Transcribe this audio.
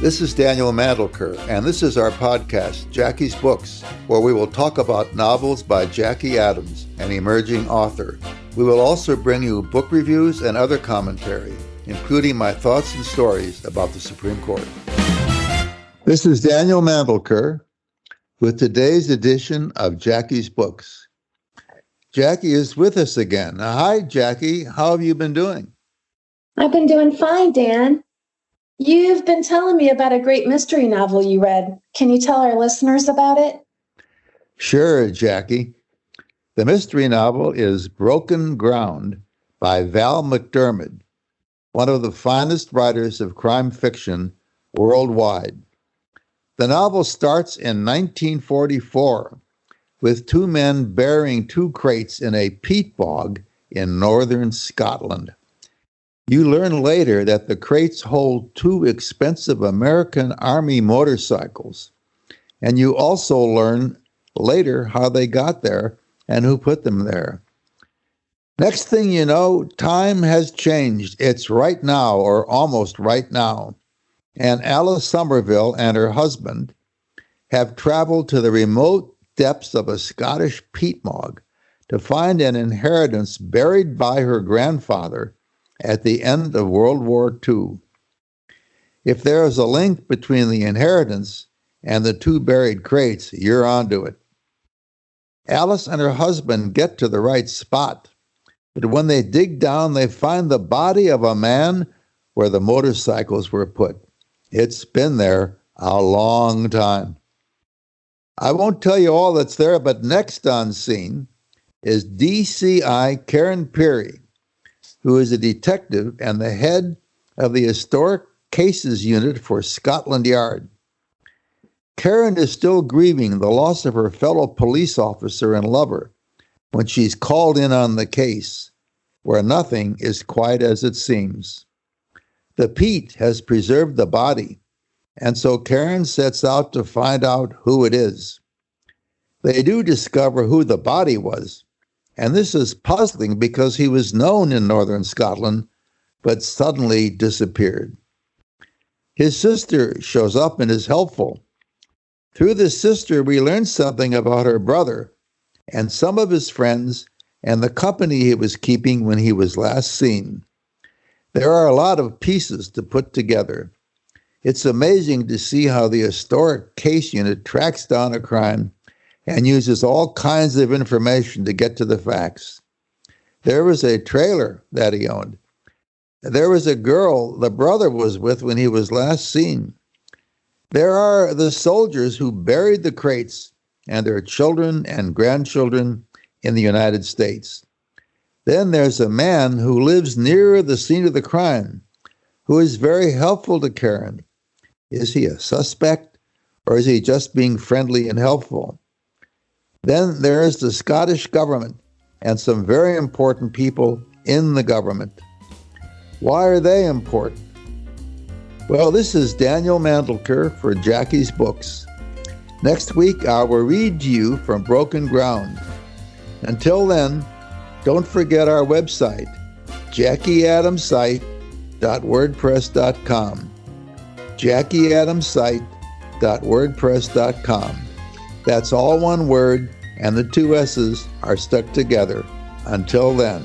This is Daniel Mandelker, and this is our podcast, Jackie's Books, where we will talk about novels by Jackie Adams, an emerging author. We will also bring you book reviews and other commentary, including my thoughts and stories about the Supreme Court. This is Daniel Mandelker with today's edition of Jackie's Books. Jackie is with us again. Hi, Jackie. How have you been doing? I've been doing fine, Dan. You've been telling me about a great mystery novel you read. Can you tell our listeners about it? Sure, Jackie. The mystery novel is Broken Ground by Val McDermid, one of the finest writers of crime fiction worldwide. The novel starts in 1944 with two men burying two crates in a peat bog in northern Scotland. You learn later that the crates hold two expensive American Army motorcycles, and you also learn later how they got there and who put them there. Next thing you know, time has changed. It's right now, or almost right now, and Alice Somerville and her husband have traveled to the remote depths of a Scottish peat bog to find an inheritance buried by her grandfather at the end of World War II. If there is a link between the inheritance and the two buried crates, you're onto it. Alice and her husband get to the right spot, but when they dig down, they find the body of a man where the motorcycles were put. It's been there a long time. I won't tell you all that's there, but next on scene is DCI Karen Peary, who is a detective and the head of the Historic Cases Unit for Scotland Yard. Karen is still grieving the loss of her fellow police officer and lover when she's called in on the case, where nothing is quite as it seems. The peat has preserved the body, and so Karen sets out to find out who it is. They do discover who the body was, and this is puzzling because he was known in northern Scotland, but suddenly disappeared. His sister shows up and is helpful. Through the sister, we learn something about her brother and some of his friends and the company he was keeping when he was last seen. There are a lot of pieces to put together. It's amazing to see how the Historic Case Unit tracks down a crime and uses all kinds of information to get to the facts. There was a trailer that he owned. There was a girl the brother was with when he was last seen. There are the soldiers who buried the crates and their children and grandchildren in the United States. Then there's a man who lives near the scene of the crime, who is very helpful to Karen. Is he a suspect, or is he just being friendly and helpful? Then there is the Scottish government and some very important people in the government. Why are they important? Well, this is Daniel Mandelker for Jackie's Books. Next week, I will read to you from Broken Ground. Until then, don't forget our website, JackieAdamsSite.wordpress.com. JackieAdamsSite.wordpress.com. That's all one word, and the two S's are stuck together. Until then.